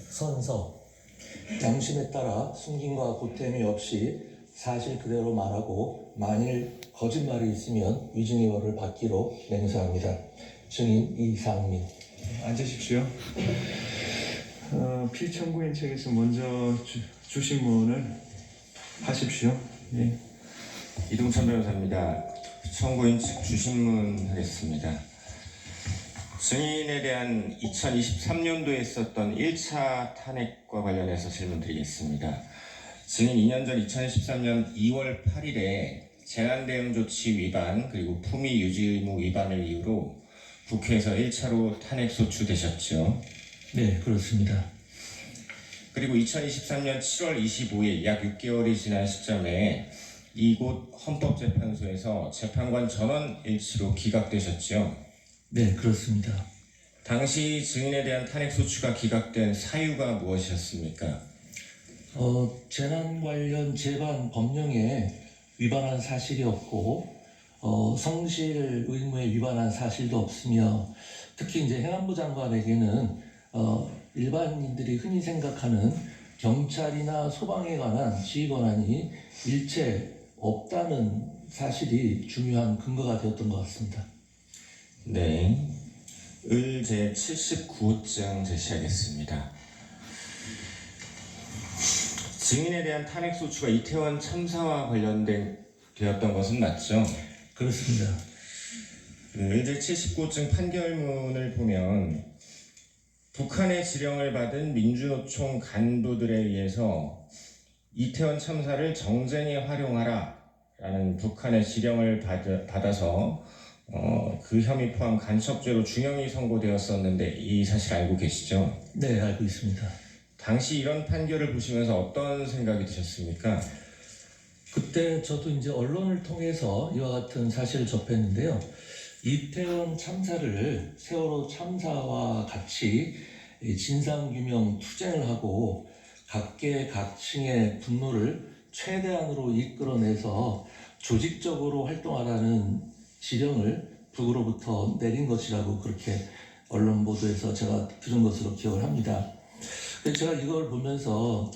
선서, 양심에 따라 숨김과 보탬이 없이 사실 그대로 말하고 만일 거짓말이 있으면 위증의 벌을 받기로 맹세합니다. 증인 이상민. 앉으십시오. 피청구인 측에서 먼저 주신문을 하십시오. 네. 이동찬 변호사입니다. 청구인 측 주신문 하겠습니다. 증인에 대한 2023년도에 있었던 1차 탄핵과 관련해서 질문드리겠습니다. 증인 2년 전 2013년 2월 8일에 재난대응조치 위반 그리고 품위 유지 의무 위반을 이유로 국회에서 1차로 탄핵 소추되셨죠? 네, 그렇습니다. 그리고 2023년 7월 25일 약 6개월이 지난 시점에 이곳 헌법재판소에서 재판관 전원 일치로 기각되셨죠? 네, 그렇습니다. 당시 증인에 대한 탄핵 소추가 기각된 사유가 무엇이었습니까? 재난 관련 재반 법령에 위반한 사실이 없고 성실 의무에 위반한 사실도 없으며 특히 이제 행안부 장관에게는 일반인들이 흔히 생각하는 경찰이나 소방에 관한 지휘 권한이 일체 없다는 사실이 중요한 근거가 되었던 것 같습니다. 네, 을 제79호증 제시하겠습니다. 증인에 대한 탄핵 소추가 이태원 참사와 되었던 것은 맞죠? 그렇습니다. 을 제79호증 판결문을 보면 북한의 지령을 받은 민주노총 간부들에 의해서 이태원 참사를 정쟁에 활용하라 라는 북한의 지령을 받아서 그 혐의 포함 간첩죄로 중형이 선고되었었는데 이 사실 알고 계시죠? 네, 알고 있습니다. 당시 이런 판결을 보시면서 어떤 생각이 드셨습니까? 그때 저도 이제 언론을 통해서 이와 같은 사실을 접했는데요. 이태원 참사를 세월호 참사와 같이 진상규명 투쟁을 하고 각계각층의 분노를 최대한으로 이끌어내서 조직적으로 활동하라는 지령을 북으로부터 내린 것이라고 그렇게 언론 보도에서 제가 들은 것으로 기억을 합니다. 제가 이걸 보면서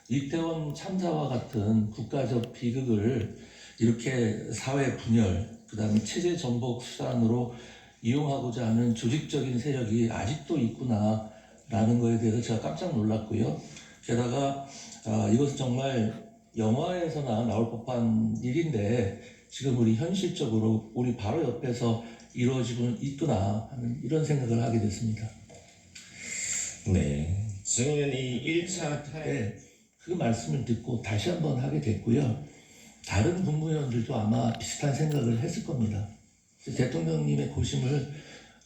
이태원 참사와 같은 국가적 비극을 이렇게 사회 분열, 그 다음에 체제 전복 수단으로 이용하고자 하는 조직적인 세력이 아직도 있구나라는 거에 대해서 제가 깜짝 놀랐고요. 게다가 이것은 정말 영화에서나 나올 법한 일인데 지금 우리 현실적으로 우리 바로 옆에서 이루어지고 있구나 하는 이런 생각을 하게 됐습니다. 네, 증인은 이 1차 탄핵 그 말씀을 듣고 다시 한번 하게 됐고요. 다른 국무위원들도 아마 비슷한 생각을 했을 겁니다. 대통령님의 고심을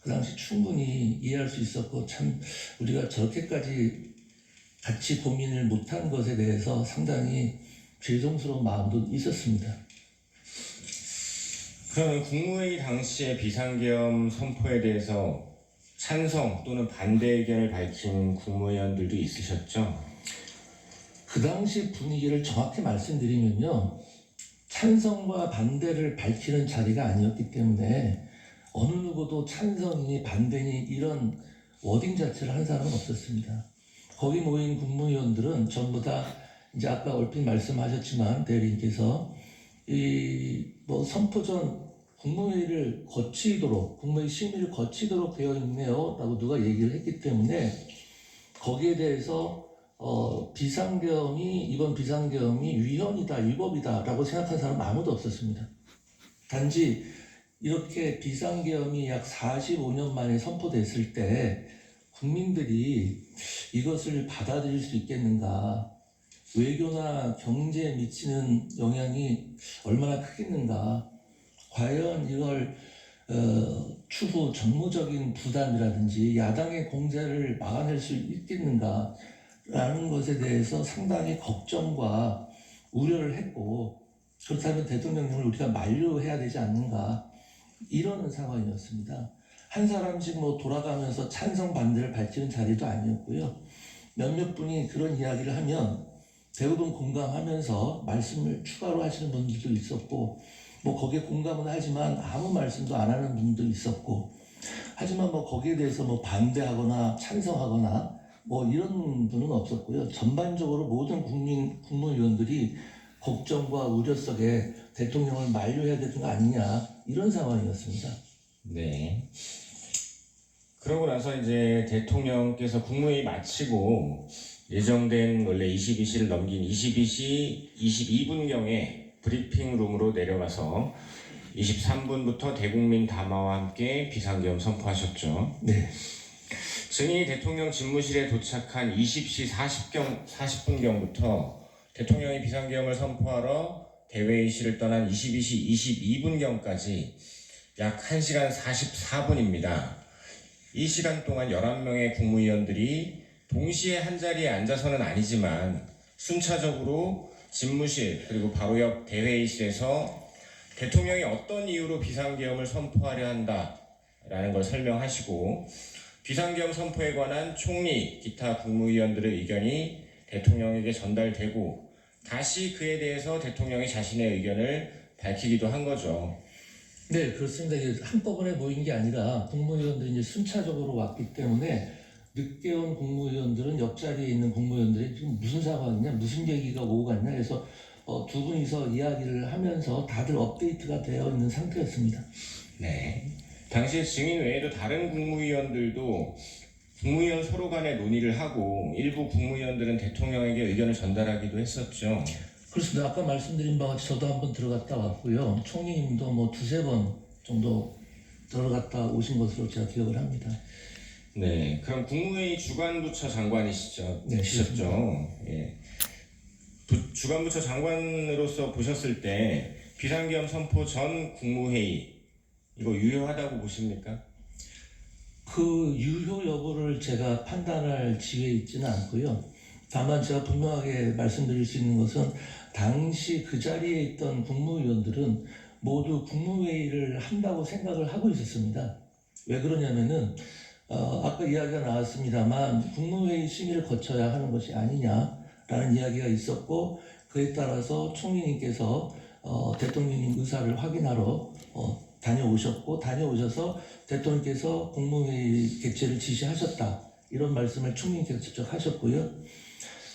그 당시 충분히 이해할 수 있었고 참 우리가 저렇게까지 같이 고민을 못한 것에 대해서 상당히 죄송스러운 마음도 있었습니다. 그러면 국무회의 당시의 비상계엄 선포에 대해서 찬성 또는 반대 의견을 밝힌 국무위원들도 있으셨죠? 그 당시 분위기를 정확히 말씀드리면요. 찬성과 반대를 밝히는 자리가 아니었기 때문에 어느 누구도 찬성이니 반대니 이런 워딩 자체를 한 사람은 없었습니다. 거기 모인 국무위원들은 전부 다 이제 아까 얼핏 말씀하셨지만 대리님께서 선포 전 국무회의를 거치도록 국무회의 심의를 거치도록 되어 있네요 라고 누가 얘기를 했기 때문에 거기에 대해서 이번 비상계엄이 위헌이다, 위법이다 라고 생각한 사람은 아무도 없었습니다. 단지 이렇게 비상계엄이 약 45년 만에 선포됐을 때 국민들이 이것을 받아들일 수 있겠는가, 외교나 경제에 미치는 영향이 얼마나 크겠는가, 과연 이걸 추후 정무적인 부담이라든지 야당의 공세를 막아낼 수 있겠는가 라는 것에 대해서 상당히 걱정과 우려를 했고 그렇다면 대통령님을 우리가 만류해야 되지 않는가 이러는 상황이었습니다. 한 사람씩 돌아가면서 찬성 반대를 밝히는 자리도 아니었고요. 몇몇 분이 그런 이야기를 하면 대부분 공감하면서 말씀을 추가로 하시는 분들도 있었고 뭐 거기에 공감은 하지만 아무 말씀도 안 하는 분도 있었고, 하지만 뭐 거기에 대해서 뭐 반대하거나 찬성하거나 뭐 이런 분은 없었고요. 전반적으로 모든 국무위원들이 걱정과 우려 속에 대통령을 만류해야 되는 거 아니냐, 이런 상황이었습니다. 네. 그러고 나서 이제 대통령께서 국무회의 마치고 예정된 원래 22시를 넘긴 22시 22분경에 브리핑룸으로 내려가서 23분부터 대국민 담화와 함께 비상계엄 선포하셨죠. 네. 증인이 대통령 집무실에 도착한 20시 40분경부터 대통령이 비상계엄을 선포하러 대회의실을 떠난 22시 22분경까지 약 1시간 44분입니다. 이 시간 동안 11명의 국무위원들이 동시에 한자리에 앉아서는 아니지만 순차적으로 집무실 그리고 바로 옆 대회의실에서 대통령이 어떤 이유로 비상계엄을 선포하려 한다라는 걸 설명하시고 비상계엄 선포에 관한 총리, 기타 국무위원들의 의견이 대통령에게 전달되고 다시 그에 대해서 대통령이 자신의 의견을 밝히기도 한 거죠. 네, 그렇습니다. 이게 한꺼번에 모인 게 아니라 국무위원들이 이제 순차적으로 왔기 때문에 늦게 온 국무위원들은 옆자리에 있는 국무위원들이 지금 무슨 상황이냐, 무슨 얘기가 오고 갔냐 해서 두 분이서 이야기를 하면서 다들 업데이트가 되어 있는 상태였습니다. 네. 당시에 증인 외에도 다른 국무위원들도 국무위원 서로 간에 논의를 하고 일부 국무위원들은 대통령에게 의견을 전달하기도 했었죠. 그렇습니다. 아까 말씀드린 바와 같이 저도 한번 들어갔다 왔고요. 총리님도 뭐 두세 번 정도 들어갔다 오신 것으로 제가 기억을 합니다. 네, 그럼 국무회의 주관부처 장관이시죠? 네, 예. 주관부처 장관으로서 보셨을 때 비상계엄 선포 전 국무회의 이거 유효하다고 보십니까? 그 유효 여부를 제가 판단할 지위에 있지는 않고요. 다만 제가 분명하게 말씀드릴 수 있는 것은 당시 그 자리에 있던 국무위원들은 모두 국무회의를 한다고 생각을 하고 있었습니다. 왜 그러냐면은 아까 이야기가 나왔습니다만 국무회의 심의를 거쳐야 하는 것이 아니냐라는 이야기가 있었고, 그에 따라서 총리님께서 대통령님 의사를 확인하러 다녀오셔서 대통령께서 국무회의 개최를 지시하셨다, 이런 말씀을 총리님께서 직접 하셨고요.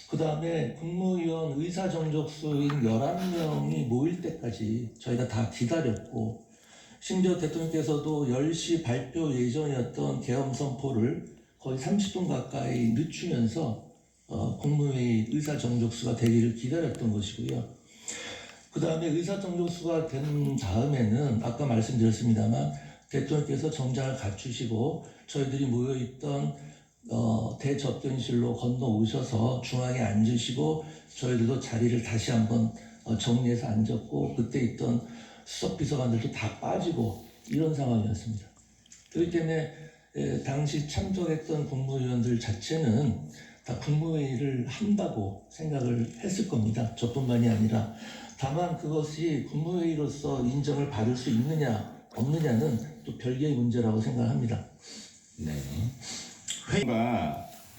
그 다음에 국무위원 의사정족수인 11명이 모일 때까지 저희가 다 기다렸고, 심지어 대통령께서도 10시 발표 예정이었던 계엄 선포를 거의 30분 가까이 늦추면서 국무회의 의사정족수가 되기를 기다렸던 것이고요. 그 다음에 의사정족수가 된 다음에는 아까 말씀드렸습니다만 대통령께서 정장을 갖추시고 저희들이 모여있던 대접견실로 건너오셔서 중앙에 앉으시고 저희들도 자리를 다시 한번 정리해서 앉았고, 그때 있던 수석비서관들도 다 빠지고 이런 상황이었습니다. 그렇기 때문에 당시 참석했던 국무위원들 자체는 다 국무회의를 한다고 생각을 했을 겁니다. 저뿐만이 아니라. 다만 그것이 국무회의로서 인정을 받을 수 있느냐 없느냐는 또 별개의 문제라고 생각합니다. 네.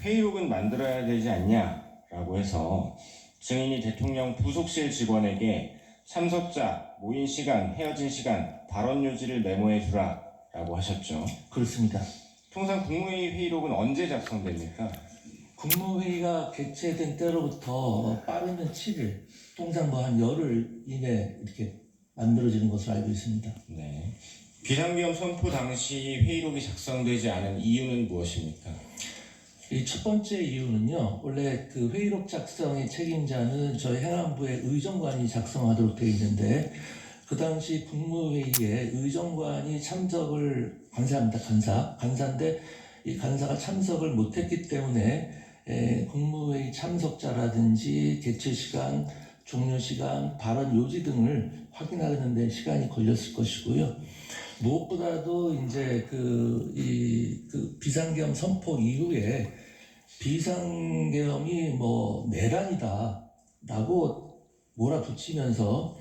회의록은 만들어야 되지 않냐라고 해서 증인이 대통령 부속실 직원에게 참석자, 모인 시간, 헤어진 시간, 발언 요지를 메모해 주라라고 하셨죠. 그렇습니다. 통상 국무회의 회의록은 언제 작성됩니까? 국무회의가 개최된 때로부터 빠르면 7일, 통상 뭐 한 열흘 이내 이렇게 만들어지는 것으로 알고 있습니다. 네. 비상계엄 선포 당시 회의록이 작성되지 않은 이유는 무엇입니까? 이 첫 번째 이유는요, 원래 그 회의록 작성의 책임자는 저희 행안부의 의정관이 작성하도록 되어 있는데, 그 당시 국무회의에 의정관이 참석을 간사합니다. 간사인데 이 간사가 참석을 못했기 때문에 국무회의 참석자라든지 개최 시간, 종료 시간, 발언 요지 등을 확인하는 데 시간이 걸렸을 것이고요. 무엇보다도 이제 그 비상계엄 선포 이후에 비상계엄이 뭐 내란이다라고 몰아붙이면서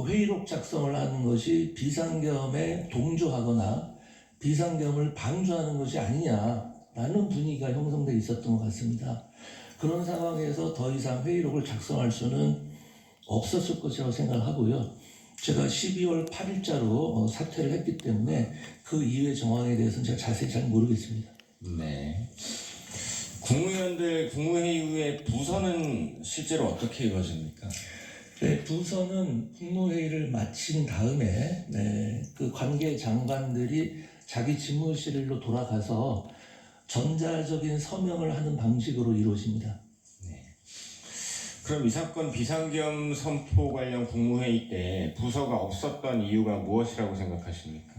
회의록 작성을 하는 것이 비상계엄에 동조하거나 비상계엄을 방조하는 것이 아니냐라는 분위기가 형성돼 있었던 것 같습니다. 그런 상황에서 더 이상 회의록을 작성할 수는 없었을 것이라고 생각하고요. 제가 12월 8일자로 사퇴를 했기 때문에 그 이후의 정황에 대해서는 제가 자세히 잘 모르겠습니다. 네. 국무위원들 국무회의 후에 부서는 실제로 어떻게 이루어집니까? 네, 부서는 국무회의를 마친 다음에 그 관계 장관들이 자기 집무실로 돌아가서 전자적인 서명을 하는 방식으로 이루어집니다. 그럼 이 사건 비상겸 선포 관련 국무회의 때 부서가 없었던 이유가 무엇이라고 생각하십니까?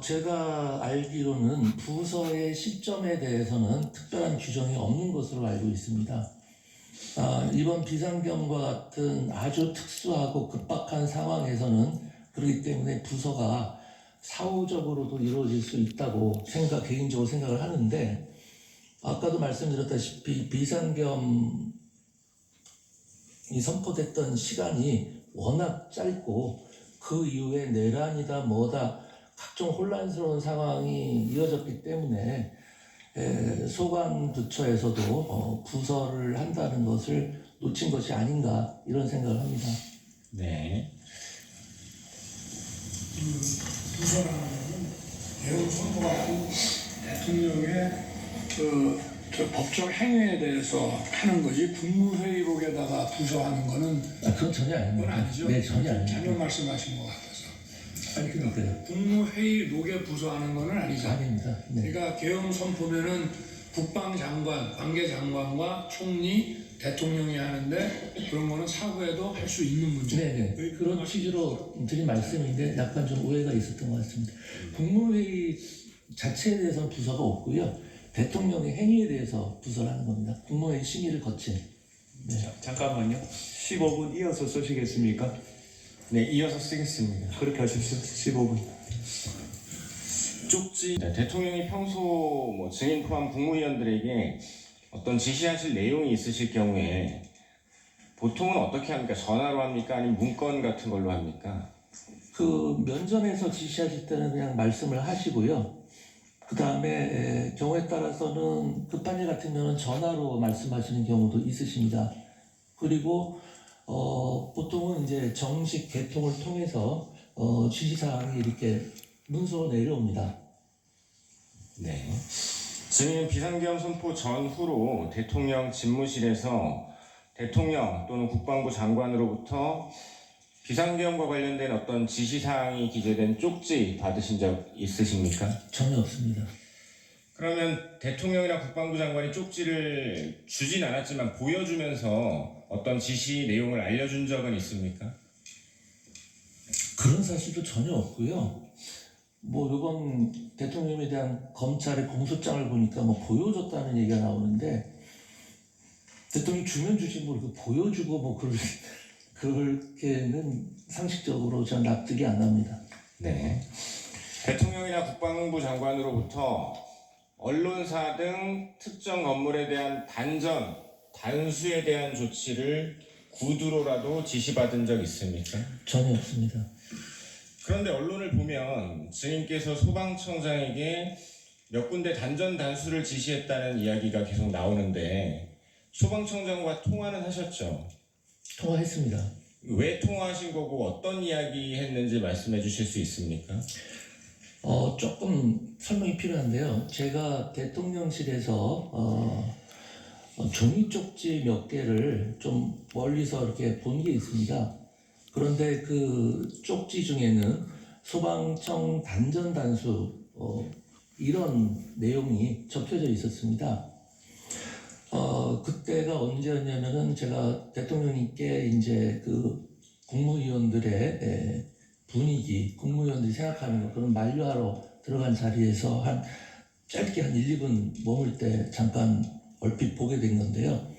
제가 알기로는 부서의 시점에 대해서는 특별한 규정이 없는 것으로 알고 있습니다. 이번 비상겸과 같은 아주 특수하고 급박한 상황에서는 그렇기 때문에 부서가 사후적으로도 이루어질 수 있다고 개인적으로 생각을 하는데, 아까도 말씀드렸다시피 비상겸이 선포됐던 시간이 워낙 짧고 그 이후에 내란이다 뭐다 각종 혼란스러운 상황이 이어졌기 때문에 소관 부처에서도 부서를 한다는 것을 놓친 것이 아닌가 이런 생각을 합니다. 네. 부서라는 것은 대응 선포가 아닌 대통령의 저 법적 행위에 대해서 하는 거지, 국무회의록에다가 부서하는 거는 그건 전혀 그건 아닙니다. 아니죠. 네, 전혀 잘못 아닙니다. 말씀하신 것 같아서. 아니 그러니까요. 국무회의록에 부서하는 거는 아니죠. 아닙니다. 네. 그러니까 계엄 선포면은 국방장관, 관계장관과 총리, 대통령이 하는데 그런 거는 사후에도 할 수 있는 문제. 네네. 그런 취지로 드린 말씀인데 약간 좀 오해가 있었던 것 같습니다. 국무회의 자체에 대해서는 부서가 없고요. 대통령의 행위에 대해서 부서를 하는 겁니다. 국무회의 심의를 거친. 네. 잠깐만요. 15분 이어서 쓰시겠습니까? 네, 이어서 쓰겠습니다. 그렇게 하십시오. 15분. 쪽지. 네, 대통령이 평소 증인 포함 국무위원들에게 어떤 지시하실 내용이 있으실 경우에 보통은 어떻게 합니까? 전화로 합니까? 아니면 문건 같은 걸로 합니까? 그 면전에서 지시하실 때는 그냥 말씀을 하시고요. 그 다음에 경우에 따라서는 급한 일 같으면 전화로 말씀하시는 경우도 있으십니다. 그리고 보통은 이제 정식 개통을 통해서 지시사항이 이렇게 문서로 내려옵니다. 네. 증인은 비상계엄 선포 전후로 대통령 집무실에서 대통령 또는 국방부 장관으로부터 비상계엄과 관련된 어떤 지시사항이 기재된 쪽지 받으신 적 있으십니까? 전혀 없습니다. 그러면 대통령이나 국방부 장관이 쪽지를 주진 않았지만 보여주면서 어떤 지시 내용을 알려준 적은 있습니까? 그런 사실도 전혀 없고요. 이번 대통령에 대한 검찰의 공소장을 보니까 보여줬다는 얘기가 나오는데, 대통령이 주면 주지 보여주고 그렇게는 상식적으로 저는 납득이 안 합니다. 네. 대통령이나 국방부 장관으로부터 언론사 등 특정 건물에 대한 단수에 대한 조치를 구두로라도 지시받은 적 있습니까? 전혀 없습니다. 그런데 언론을 보면 증인께서 소방청장에게 몇 군데 단수를 지시했다는 이야기가 계속 나오는데 소방청장과 통화는 하셨죠? 통화했습니다. 왜 통화하신 거고 어떤 이야기 했는지 말씀해 주실 수 있습니까? 조금 설명이 필요한데요. 제가 대통령실에서 종이 쪽지 몇 개를 좀 멀리서 이렇게 본 게 있습니다. 그런데 그 쪽지 중에는 소방청 단수 이런 내용이 적혀져 있었습니다. 그때가 언제였냐면은 제가 대통령님께 이제 그 국무위원들의 분위기, 국무위원들이 생각하는 거 그런 만류하러 들어간 자리에서 짧게 한 1, 2분 머물 때 잠깐 얼핏 보게 된 건데요.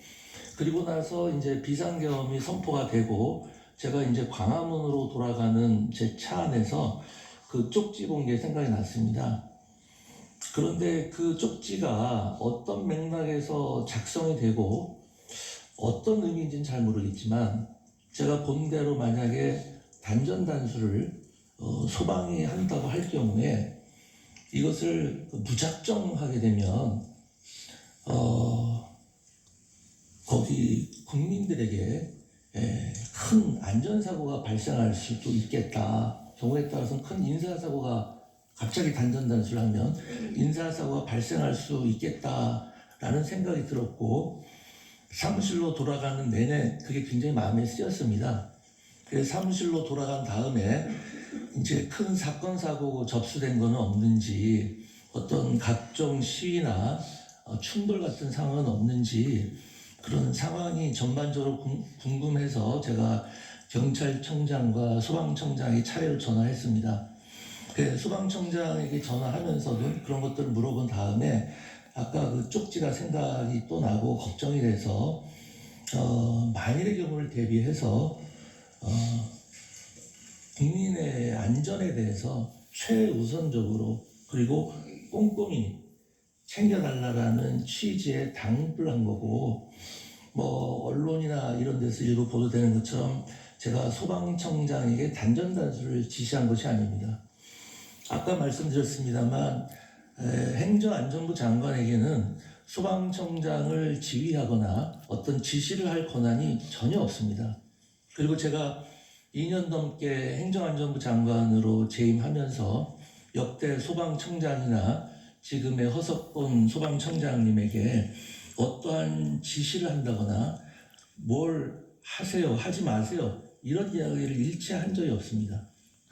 그리고 나서 이제 비상계엄이 선포가 되고 제가 이제 광화문으로 돌아가는 제 차 안에서 그 쪽지 본 게 생각이 났습니다. 그런데 그 쪽지가 어떤 맥락에서 작성이 되고 어떤 의미인지는 잘 모르겠지만 제가 본 대로 만약에 단수를 소방이 한다고 할 경우에 이것을 무작정 하게 되면 거기 국민들에게 큰 안전사고가 발생할 수도 있겠다. 경우에 따라서는 큰 인사사고가 갑자기 단전단수를 하면 인사사고가 발생할 수 있겠다라는 생각이 들었고 사무실로 돌아가는 내내 그게 굉장히 마음에 쓰였습니다. 그래서 사무실로 돌아간 다음에 이제 큰 사건 사고 접수된 거는 없는지 어떤 각종 시위나 충돌 같은 상황은 없는지 그런 상황이 전반적으로 궁금해서 제가 경찰청장과 소방청장에 차례로 전화했습니다. 그 소방청장에게 전화하면서도 그런 것들을 물어본 다음에 아까 그 쪽지가 생각이 또 나고 걱정이 돼서 만일의 경우를 대비해서 국민의 안전에 대해서 최우선적으로 그리고 꼼꼼히 챙겨달라는 취지에 당부를 한 거고 뭐 언론이나 이런 데서 일부 보도되는 것처럼 제가 소방청장에게 단전단수를 지시한 것이 아닙니다. 아까 말씀드렸습니다만 행정안전부 장관에게는 소방청장을 지휘하거나 어떤 지시를 할 권한이 전혀 없습니다. 그리고 제가 2년 넘게 행정안전부 장관으로 재임하면서 역대 소방청장이나 지금의 허석본 소방청장님에게 어떠한 지시를 한다거나 뭘 하세요, 하지 마세요 이런 이야기를 일체 한 적이 없습니다.